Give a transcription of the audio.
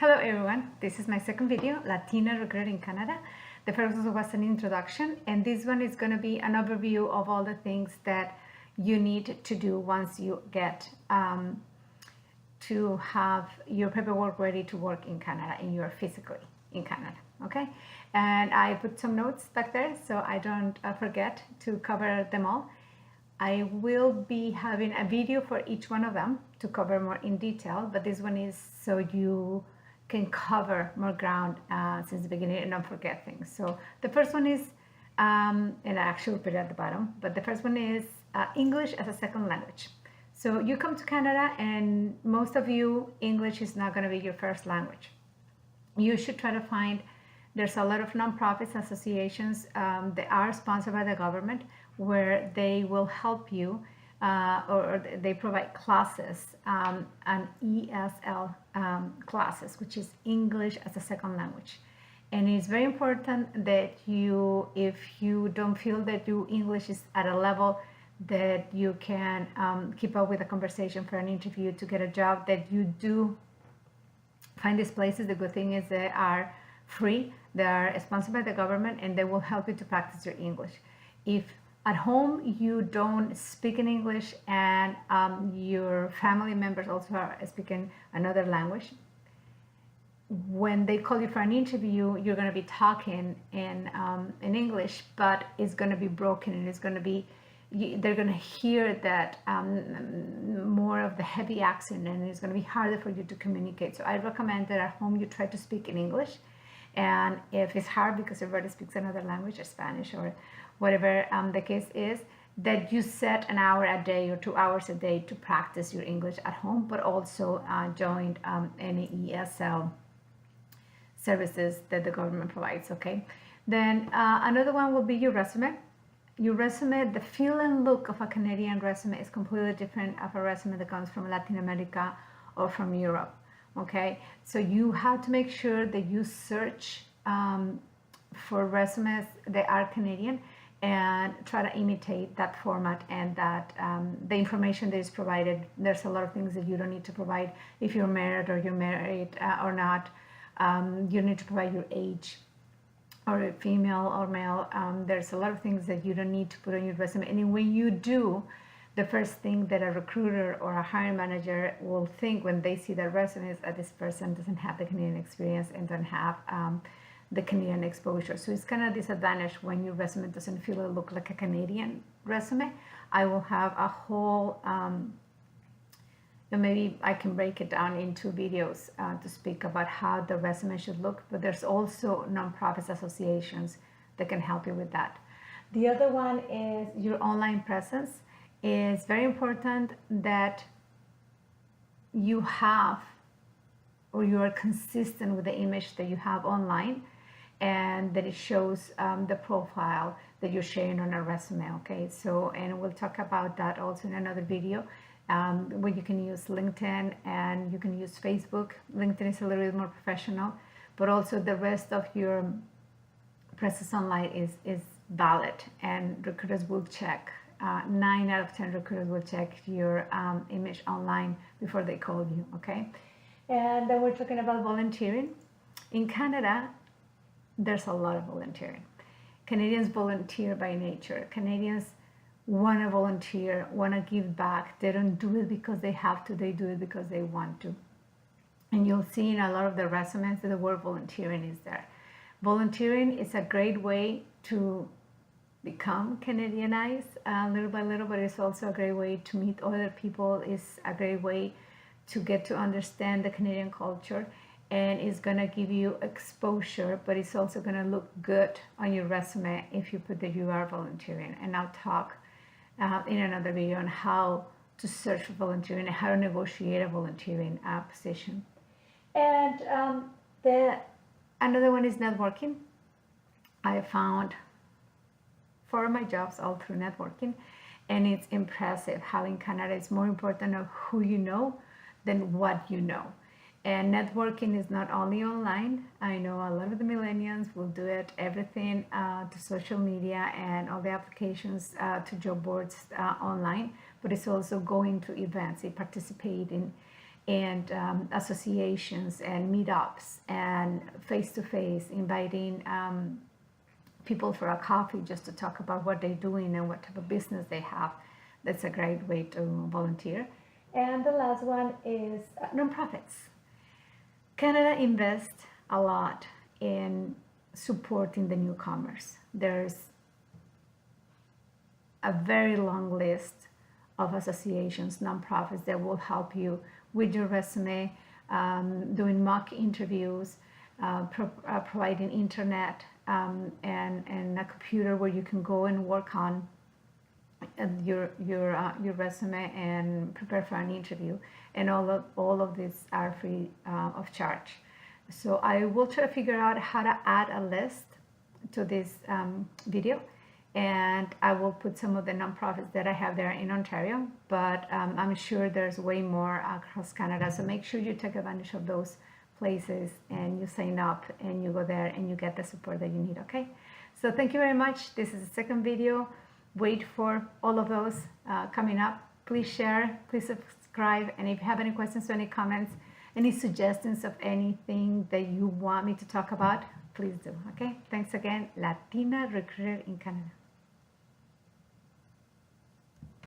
Hello everyone, this is my second video, Latina Recruiter in Canada. The first one was an introduction, and this one is going to be an overview of all the things that you need to do once you get to have your paperwork ready to work in Canada and you're physically in Canada, okay? And I put some notes back there so I don't forget to cover them all. I will be having a video for each one of them to cover more in detail, but this one is so you can cover more ground since the beginning and not forget things. So the first one is, and I actually put it at the bottom, but the first one is English as a second language. So you come to Canada and most of you, English is not going to be your first language. You should try to find, there's a lot of nonprofits, associations that are sponsored by the government where they will help you or they provide classes, and ESL classes, which is English as a second language. And it's very important that you, if you don't feel that your English is at a level that you can keep up with a conversation for an interview to get a job, that you do find these places. The good thing is they are free, they are sponsored by the government, and they will help you to practice your English. If at home you don't speak in English and your family members also are speaking another language, when they call you for an interview, you're going to be talking in English, but it's going to be broken, and it's going to be, they're going to hear that more of the heavy accent, and it's going to be harder for you to communicate. So I recommend that at home you try to speak in English. And if it's hard because everybody speaks another language, or Spanish or whatever the case is, that you set an hour a day or 2 hours a day to practice your English at home, but also join any ESL services that the government provides, okay? Then another one will be your resume. Your resume, the feel and look of a Canadian resume is completely different of a resume that comes from Latin America or from Europe, okay? So you have to make sure that you search for resumes that are Canadian and try to imitate that format and that the information that is provided. There's a lot of things that you don't need to provide if you're married or you're married or not. You need to provide your age, or female or male. There's a lot of things that you don't need to put on your resume. And when you do, the first thing that a recruiter or a hiring manager will think when they see their resume is that this person doesn't have the Canadian experience and don't have the Canadian exposure. So it's kind of disadvantage when your resume doesn't feel or look like a Canadian resume. I will have a whole, maybe I can break it down into videos to speak about how the resume should look, but there's also nonprofit associations that can help you with that. The other one is your online presence. It's very important that you have, or you are consistent with the image that you have online, and that it shows the profile that you're sharing on a resume, okay? So, and we'll talk about that also in another video, where you can use LinkedIn and you can use Facebook. LinkedIn is a little bit more professional, but also the rest of your presence online is valid, and recruiters will check. 9 out of 10 recruiters will check your image online before they call you, okay? And then we're talking about volunteering. In Canada, there's a lot of volunteering. Canadians volunteer by nature. Canadians want to volunteer, want to give back. They don't do it because they have to, they do it because they want to. And you'll see in a lot of the resumes that the word volunteering is there. Volunteering is a great way to become Canadianized little by little, but it's also a great way to meet other people. It's a great way to get to understand the Canadian culture, and it's going to give you exposure, but it's also going to look good on your resume if you put that you are volunteering. And I'll talk in another video on how to search for volunteering and how to negotiate a volunteering position. And another one is networking. I found 4 of my jobs all through networking, and it's impressive how in Canada it's more important of who you know than what you know. And networking is not only online. I know a lot of the millennials will do it, everything to social media and all the applications to job boards online, but it's also going to events, participate and associations and meetups and face-to-face, inviting people for a coffee just to talk about what they're doing and what type of business they have. That's a great way to volunteer. And the last one is nonprofits. Canada invests a lot in supporting the newcomers. There's a very long list of associations, nonprofits that will help you with your resume, doing mock interviews, providing internet and a computer where you can go and work on your resume and prepare for an interview. And all of these are free of charge. So I will try to figure out how to add a list to this video, and I will put some of the nonprofits that I have there in Ontario, but I'm sure there's way more across Canada. So make sure you take advantage of those places and you sign up and you go there and you get the support that you need, okay? So thank you very much. This is the second video. Wait for all of those coming up. Please share, please subscribe, and if you have any questions or any comments, any suggestions of anything that you want me to talk about, please do, okay? Thanks again. Latina Recruiter in Canada.